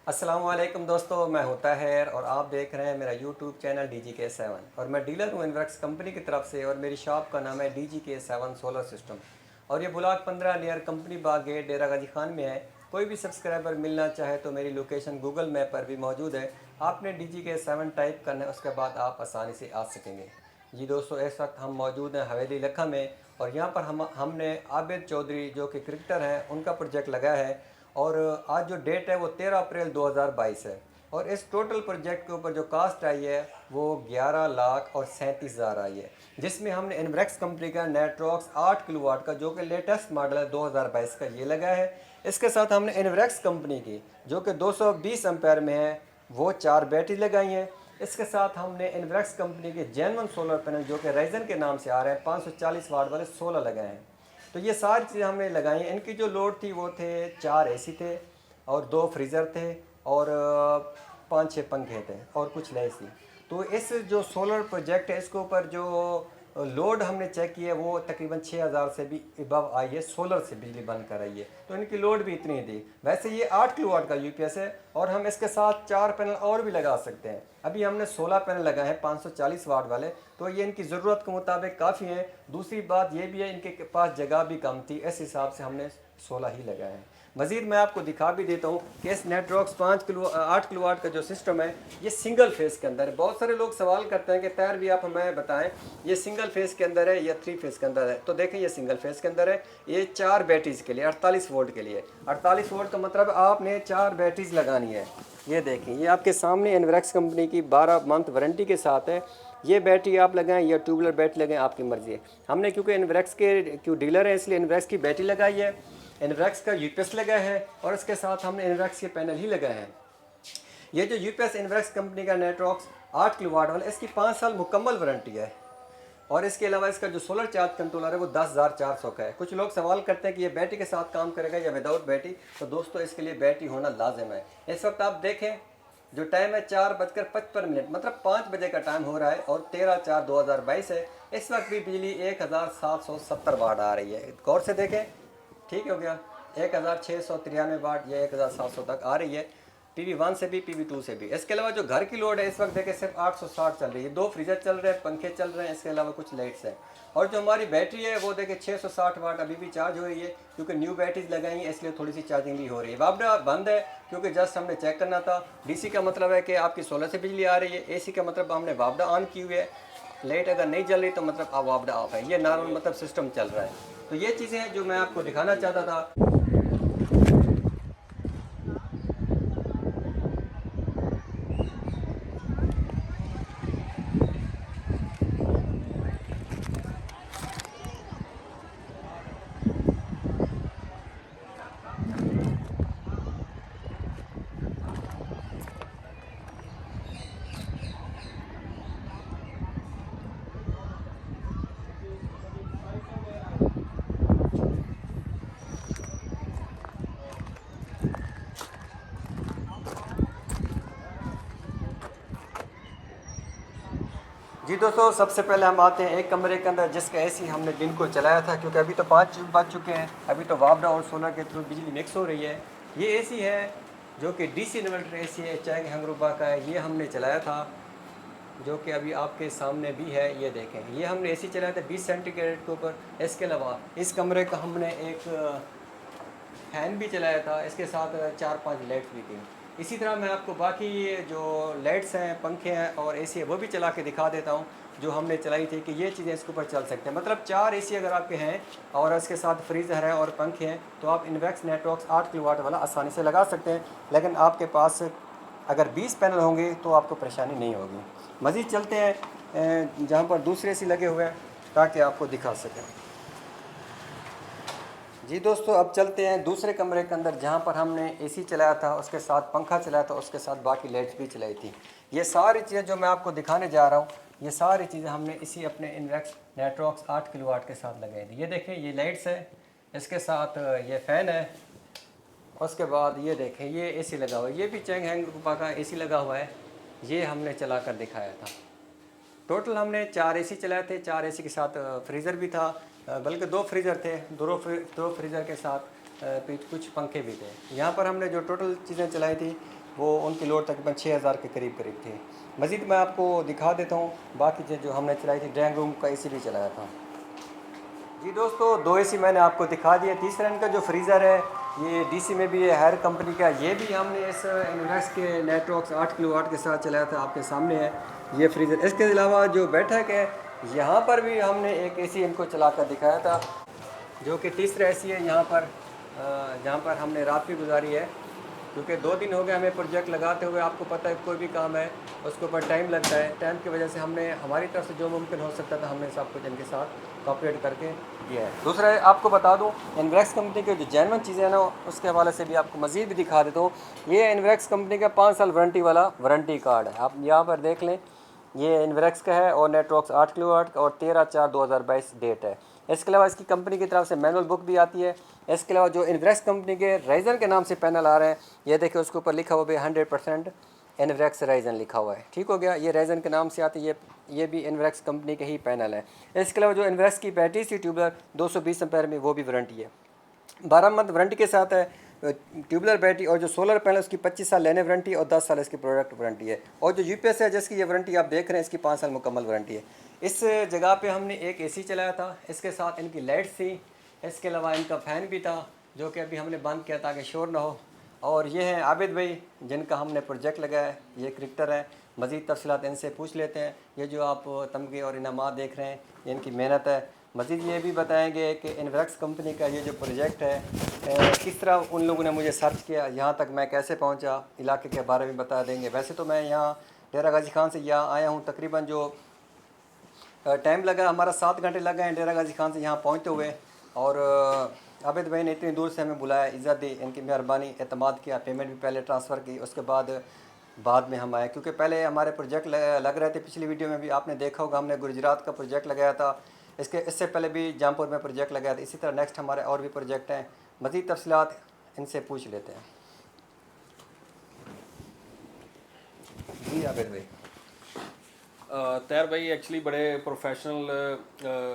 अस्सलाम वालेकुम दोस्तों, मैं हूं ताहिर और आप देख रहे हैं मेरा यूट्यूब चैनल DGK7 और मैं डीलर हूं इन्वर्क्स कंपनी की तरफ से और मेरी शॉप का नाम है DGK7 सोलर सिस्टम और ये ब्लॉक 15 नियर कंपनी बाग गेट डेरा गाजी खान में है। कोई भी सब्सक्राइबर मिलना चाहे तो मेरी लोकेशन गूगल मैप पर भी मौजूद है। आपने DGK7 टाइप करना है, उसके बाद आप आसानी से आ सकेंगे। जी दोस्तों, इस वक्त हम मौजूद हैं हवेली लखा में और यहाँ पर हमने आबिद चौधरी जो कि क्रिकेटर हैं उनका प्रोजेक्ट लगाया है और आज जो डेट है वो 13 अप्रैल 2022 है और इस टोटल प्रोजेक्ट के ऊपर जो कास्ट आई है वो 11,37,000 आई है, जिसमें हमने इन्वेक्स कंपनी का नेट्रॉक्स 8 किलोवाट का जो कि लेटेस्ट मॉडल है 2022 का ये लगा है। इसके साथ हमने इन्वेक्स कंपनी की जो कि 220 एम्पेयर में है वो 4 बैटरी लगाई हैं। इसके साथ हमने इन्वेक्स कंपनी के जेनवन सोलर पैनल जो कि राइजन के नाम से आ रहे हैं 540 वाट वाले 16 लगाए हैं। तो ये सारी चीज़ें हमने लगाई हैं। इनकी जो लोड थी वो थे 4 एसी थे और 2 फ्रीज़र थे और 5-6 पंखे थे और कुछ लेस थी। तो इस जो सोलर प्रोजेक्ट है इसके ऊपर जो लोड हमने चेक किया है वो तकरीबन 6,000 से भी अबव आई है, सोलर से बिजली बन कर आई है। तो इनकी लोड भी इतनी थी। वैसे ये 8 किलोवाट का यूपीएस है और हम इसके साथ 4 पैनल और भी लगा सकते हैं। अभी हमने 16 पैनल लगाए हैं 540 वाट वाले, तो ये इनकी ज़रूरत के मुताबिक काफ़ी हैं। दूसरी बात ये भी है इनके पास जगह भी कम थी, इस हिसाब से हमने 16 ही लगाए हैं। मज़ीद मैं आपको दिखा भी देता हूँ कि इस नेट्रॉक्स 8 किलोवाट का जो सिस्टम है ये सिंगल फेस के अंदर है। बहुत सारे लोग सवाल करते हैं कि तैर भी आप हमें बताएं ये सिंगल फेस के अंदर है या 3 फेस के अंदर है। तो देखें ये सिंगल फेस के अंदर है। ये 4 बैटरीज के लिए 48 वोल्ट के लिए 48 वोल्ट का मतलब आपने 4 बैटरीज लगानी है। ये देखें ये आपके सामने इन्वेक्स कंपनी की 12 मंथ वारंटी के साथ है। ये बैटरी आप लगाएं या ट्यूबुलर बैटरी लगाएं, आपकी मर्ज़ी है। हमने क्योंकि इन्वेक्स के क्यों डीलर है इसलिए इन्वेक्स की बैटरी लगाई है, इन्वेक्स का यूपीएस लगाया है और इसके साथ हमने इन्वेक्स के पैनल ही लगाए हैं। ये जो यूपीएस इन्वेक्स कंपनी का नेट्रॉक्स 8 किलोवाट वाला इसकी 5 साल मुकम्मल वारंटी है और इसके अलावा इसका जो सोलर चार्ज कंट्रोलर है वो 10,400 का है। कुछ लोग सवाल करते हैं कि ये बैटरी के साथ काम करेगा या विदाउट बैटरी, तो दोस्तों इसके लिए बैटरी होना लाजिम है। इस वक्त आप देखें जो टाइम है 4:55 मतलब 5 बजे का टाइम हो रहा है और 13/4/2022 है। इस वक्त भी बिजली 1,770 वाट आ रही है। गौर से देखें, ठीक हो गया, 1,693 वाट या 1,700 तक आ रही है PV1 से भी PV2 से भी। इसके अलावा जो घर की लोड है इस वक्त देखें सिर्फ 860 चल रही है। 2 फ्रीजर चल रहे हैं, पंखे चल रहे हैं, इसके अलावा कुछ लाइट्स हैं। और जो हमारी बैटरी है वो देखें 660 वाट अभी भी चार्ज हो रही है क्योंकि न्यू बैटरीज लगाई हैं इसलिए थोड़ी सी चार्जिंग भी हो रही है। वापडा बंद है क्योंकि जस्ट हमने चेक करना था। DC का मतलब है कि आपकी सोलर से बिजली आ रही है, AC का मतलब हमने वापडा ऑन की हुई है। लाइट अगर नहीं जल रही तो मतलब अब वापडा ऑफ है। ये नॉर्मल मतलब सिस्टम चल रहा है। तो ये चीज़ें हैं जो मैं आपको दिखाना चाहता था। जी दोस्तों, सबसे पहले हम आते हैं एक कमरे के अंदर जिसका AC हमने दिन को चलाया था क्योंकि अभी तो 5 बज चुके हैं। अभी तो वापडा और सोलर के थ्रू बिजली मिक्स हो रही है। ये AC है जो कि DC इन्वर्टर AC है, चैंग हंगरूबा का है। ये हमने चलाया था जो कि अभी आपके सामने भी है। ये देखें ये हमने AC चलाया था 20 सेंटीग्रेड के ऊपर। इसके अलावा इस कमरे का हमने एक फ़ैन भी चलाया था, इसके साथ 4-5 लाइट्स भी थी। इसी तरह मैं आपको बाकी जो लाइट्स हैं, पंखे हैं और AC है वो भी चला के दिखा देता हूँ जो हमने चलाई थी कि ये चीज़ें इसके ऊपर चल सकते हैं। मतलब 4 AC अगर आपके हैं और इसके साथ फ्रीज़र है और पंखे हैं तो आप इन्वेक्स नेट्रॉक्स 8 किलोवाट वाला आसानी से लगा सकते हैं। लेकिन आपके पास अगर 20 पैनल होंगे तो आपको परेशानी नहीं होगी। मज़ीद चलते हैं जहाँ पर दूसरे AC लगे हुए हैं ताकि आपको दिखा सकें। जी दोस्तों, अब चलते हैं दूसरे कमरे के अंदर जहाँ पर हमने AC चलाया था, उसके साथ पंखा चलाया था, उसके साथ बाकी लाइट्स भी चलाई थी। ये सारी चीज़ें जो मैं आपको दिखाने जा रहा हूँ ये सारी चीज़ें हमने इसी अपने इन्वेक्स नेट्रॉक्स 8 किलोवाट के साथ लगाई थी। ये देखें ये लाइट्स है, इसके साथ ये फ़ैन है, उसके बाद ये देखें ये AC लगा हुआ है। ये भी चैंग हैंगरूबा का AC लगा हुआ है। ये हमने चला कर दिखाया था। टोटल हमने 4 AC चलाए थे, 4 AC के साथ फ्रीज़र भी था, बल्कि 2 फ्रीज़र थे, दो फ्रीज़र के साथ कुछ पंखे भी थे। यहाँ पर हमने जो टोटल चीज़ें चलाई थी वो उनकी लोड तकरीबन 6000 के करीब करीब थी। मज़ीद मैं आपको दिखा देता हूँ बाकी चीज़ जो हमने चलाई थी। ड्राइंग रूम का एसी भी चलाया था। जी दोस्तों, 2 एसी मैंने आपको दिखा दिया। तीसरा इनका जो फ्रीज़र है ये डीसी में भी है, हायर कंपनी का। ये भी हमने इस इन्वेक्स के नेटवर्क्स 8 किलो वाट के साथ चलाया था, आपके सामने है ये फ्रीज़र। इसके अलावा जो बैठक है यहाँ पर भी हमने एक एसी इनको चला कर दिखाया था, जो कि तीसरा एसी है यहाँ पर, जहाँ पर हमने रात भी गुजारी है। क्योंकि 2 दिन हो गए हमें प्रोजेक्ट लगाते हुए। आपको पता है कोई भी काम है उसके ऊपर टाइम लगता है। टाइम की वजह से हमने हमारी तरफ से जो मुमकिन हो सकता था हमने सब कुछ इनके साथ कॉपरेट करके किया है। दूसरा आपको बता दूं, इन्वेक्स कंपनी की जो जेन्युइन चीज़ें हैं ना, उसके हवाले से भी आपको मज़ीद भी दिखा देता हूँ। ये इन्वेक्स कंपनी का 5 साल वारंटी वाला वारंटी कार्ड है, आप यहाँ पर देख लें। ये इन्वेक्स का है और नेटवर्क्स 8 किलो वाट और 13/4/2022 डेट है। इसके अलावा इसकी कंपनी की तरफ से मैनुअल बुक भी आती है। इसके अलावा जो इन्वेक्स कंपनी के राइजन के नाम से पैनल आ रहे हैं, ये देखिए उसके ऊपर लिखा हुआ भी 100% इन्वेक्स राइजन लिखा हुआ है। ठीक हो गया, ये राइजन के नाम से आती है, ये भी इन्वेक्स कंपनी के ही पैनल है। इसके अलावा जो इन्वेक्स की बैटरी सी ट्यूबलर 220 एम्पेयर में, वो भी वारंटी है। 12 मंथ वारंटी के साथ है ट्यूबलर बैटरी। और जो सोलर पैनल उसकी 25 साल लेने वारंटी और 10 साल इसकी प्रोडक्ट वारंटी है। और जो यूपीएस है जिसकी ये वारंटी आप देख रहे हैं, इसकी 5 साल मुकम्मल वारंटी है। इस जगह पे हमने एक एसी चलाया था, इसके साथ इनकी लाइट्स थी। इसके अलावा इनका फ़ैन भी था, जो कि अभी हमने बंद किया ताकि शोर ना हो। और ये हैं आबिद भाई, जिनका हमने प्रोजेक्ट लगाया है। ये क्रिकेटर है, मज़ीद तफसीलात इनसे पूछ लेते हैं। ये जो आप तमगे और इनामात देख रहे हैं, ये इनकी मेहनत है। मज़ीद ये भी बताएंगे कि इन्वेक्स कंपनी का ये जो प्रोजेक्ट है किस तरह उन लोगों ने मुझे सर्च किया, यहाँ तक मैं कैसे पहुँचा, इलाके के बारे में बता देंगे। वैसे तो मैं यहाँ डेरा गाजी खान से यहाँ आया हूँ, तकरीबन जो टाइम लगा हमारा 7 घंटे लग गए हैं डेरा गाजी खान से यहाँ पहुँचते हुए। और आबिद भाई ने इतनी दूर से हमें बुलाया, इज़्ज़त दी, इनकी मेहरबानी, एतमाद किया, पेमेंट भी पहले ट्रांसफ़र की, उसके बाद में हम आए। क्योंकि पहले हमारे प्रोजेक्ट लग रहे थे। पिछली वीडियो में भी आपने देखा होगा, हमने गुजरात का प्रोजेक्ट लगाया था। इससे पहले भी जौनपुर में प्रोजेक्ट लगाया था। इसी तरह नेक्स्ट हमारे और भी प्रोजेक्ट हैं। मज़ीद तफसीलात इनसे पूछ लेते हैं। जी आबिद भाई। तैर भाई एक्चुअली बड़े प्रोफेशनल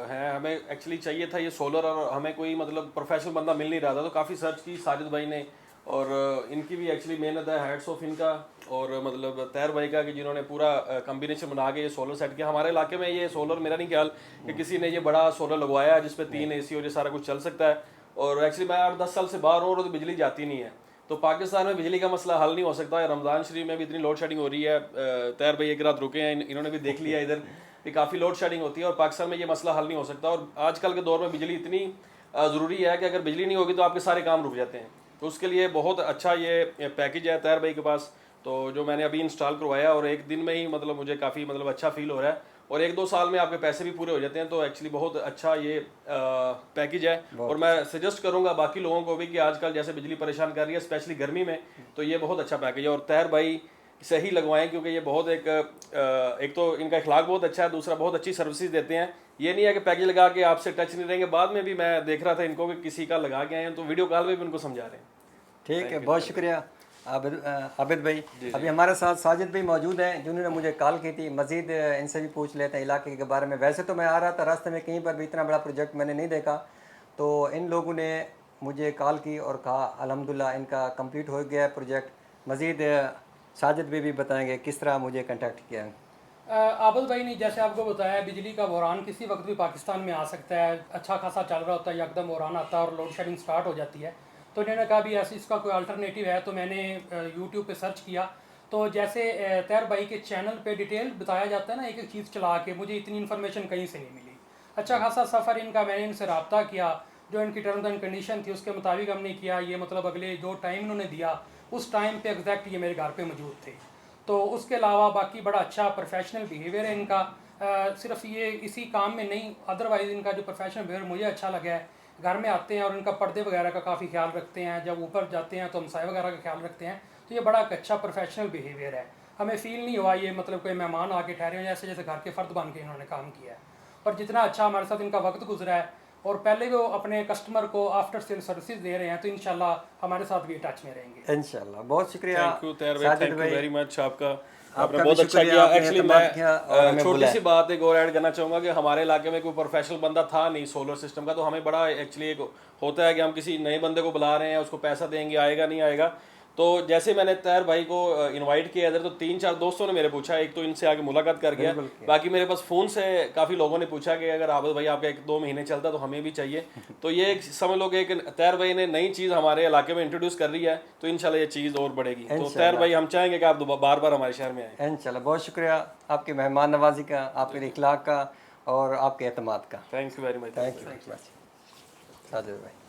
हैं। हमें एक्चुअली चाहिए था ये सोलर, और हमें कोई मतलब प्रोफेशनल बंदा मिल नहीं रहा था, तो काफ़ी सर्च की साजिद भाई ने। और इनकी भी एक्चुअली मेहनत है, हेड्स ऑफ इनका और मतलब तैर भाई का, कि जिन्होंने पूरा कम्बिनेशन बना के ये सोलर सेट किया। हमारे इलाके में ये सोलर, मेरा नहीं ख्याल कि किसी ने ये बड़ा सोलर लगवाया है जिसपे 3 एसी और ये सारा कुछ चल सकता है। और एक्चुअली मैं 8-10 साल से बाहर हूँ और तो बिजली जाती नहीं है, तो पाकिस्तान में बिजली का मसला हल नहीं हो सकता है। रमज़ान शरीफ में भी इतनी लोड शेडिंग हो रही है। तैर भाई एक रात रुके हैं, इन्होंने भी देख लिया इधर भी काफ़ी लोड शेडिंग होती है, और पाकिस्तान में ये मसला हल नहीं हो सकता। और आजकल के दौर में बिजली इतनी ज़रूरी है कि अगर बिजली नहीं होगी तो आपके सारे काम रुक जाते हैं। तो उसके लिए बहुत अच्छा ये पैकेज है तैर भाई के पास, तो जो मैंने अभी इंस्टॉल करवाया, और एक दिन में ही मतलब मुझे काफ़ी मतलब अच्छा फील हो रहा है। और 1-2 साल में आपके पैसे भी पूरे हो जाते हैं। तो एक्चुअली बहुत अच्छा ये पैकेज है। और मैं सजेस्ट करूंगा बाकी लोगों को भी कि आजकल जैसे बिजली परेशान कर रही है स्पेशली गर्मी में, तो ये बहुत अच्छा पैकेज है। और तैर भाई से ही लगवाएं, क्योंकि ये बहुत एक तो इनका अखलाक बहुत अच्छा है, दूसरा बहुत अच्छी सर्विसेज देते हैं। ये नहीं है कि पैकेज लगा के आपसे टच नहीं रहेंगे। बाद में भी मैं देख रहा था इनको कि किसी का लगा के आए हैं, तो वीडियो कॉल में भी उनको समझा रहे हैं। ठीक है, बहुत शुक्रिया आबिद भाई। अभी हमारे साथ साजिद भाई मौजूद हैं, जिन्होंने मुझे कॉल की थी। मज़ीद इनसे भी पूछ लेते हैं इलाके के बारे में। वैसे तो मैं आ रहा था, रास्ते में कहीं पर भी इतना बड़ा प्रोजेक्ट मैंने नहीं देखा, तो इन लोगों ने मुझे कॉल की और कहा अल्हम्दुलिल्लाह इनका कंप्लीट हो गया है प्रोजेक्ट। मज़ीद साजिद भाई भी बताएंगे किस तरह मुझे कॉन्टैक्ट किया है। आबिद भाई ने जैसे आपको बताया, बिजली का बहरान किसी वक्त भी पाकिस्तान में आ सकता है। अच्छा खासा चल रहा होता है, यकदम बहरान आता है और लोड शेडिंग स्टार्ट हो जाती है। तो इन्होंने कहा भी ऐसे इसका कोई अल्टरनेटिव है, तो मैंने यूट्यूब पे सर्च किया। तो जैसे तैर भाई के चैनल पे डिटेल बताया जाता है ना, एक एक चीज़ चला के, मुझे इतनी इन्फॉर्मेशन कहीं से नहीं मिली। अच्छा खासा सफ़र इनका, मैंने इनसे रब्ता किया, जो इनकी टर्म्स एंड कंडीशन थी उसके मुताबिक हमने किया। ये मतलब अगले जो टाइम इन्होंने दिया उस टाइम पे एग्जैक्ट ये मेरे घर पे मौजूद थे। तो उसके अलावा बाकी बड़ा अच्छा प्रोफेशनल बिहेवियर है इनका। सिर्फ ये इसी काम में नहीं, अदरवाइज़ इनका जो प्रोफेशनल बिहेवियर मुझे अच्छा लगा है। घर में आते हैं और इनका पर्दे वगैरह का काफ़ी ख्याल रखते हैं, जब ऊपर जाते हैं तो हमसाए वगैरह का ख्याल रखते हैं। तो ये बड़ा एक अच्छा प्रोफेशनल बिहेवियर है। हमें फ़ील नहीं हुआ ये मतलब कोई मेहमान आके ठहरे हैं, जैसे घर के फ़र्द बन के इन्होंने काम किया है। और जितना अच्छा हमारे साथ इनका वक्त गुजरा है, और पहले वो अपने कस्टमर को आफ्टर सेल सर्विसेज दे रहे हैं, तो इंशाल्लाह हमारे साथ भी टच में रहेंगे इंशाल्लाह। बहुत शुक्रिया। थैंक यू तैर भाई, थैंक यू वेरी मच आपका। आपने आपका बहुत भी अच्छा शुक्रिया, किया। आपने एक्चुअली एतमाद किया और मैं हमें छोटी बुलाया। सी बात एक और ऐड करना चाहूँगा कि हमारे इलाके में कोई प्रोफेशनल बंदा था नहीं सोलर सिस्टम का, तो हमें बड़ा एक्चुअली एक होता है कि हम किसी नए बंदे को बुला रहे हैं, उसको पैसा देंगे, आएगा नहीं आएगा। तो जैसे मैंने तैर भाई को इनवाइट किया इधर, तो 3-4 दोस्तों ने मेरे पूछा, एक तो इनसे आगे मुलाकात कर गया, बाकी मेरे पास फ़ोन से काफ़ी लोगों ने पूछा कि अगर आबद भाई आपका 1-2 महीने चलता तो हमें भी चाहिए। तो ये एक समझ लो कि एक तैर भाई ने नई चीज़ हमारे इलाके में इंट्रोड्यूस कर रही है, तो इंशाल्लाह ये चीज़ और बढ़ेगी। तो तैर भाई हम चाहेंगे कि आप बार बार हमारे शहर में आए। इंशाल्लाह, बहुत शुक्रिया आपके मेहमान नवाजी का, आपके इखलाक का और आपके एतमाद का। Thank you very much. Thank you very much Sajid भाई।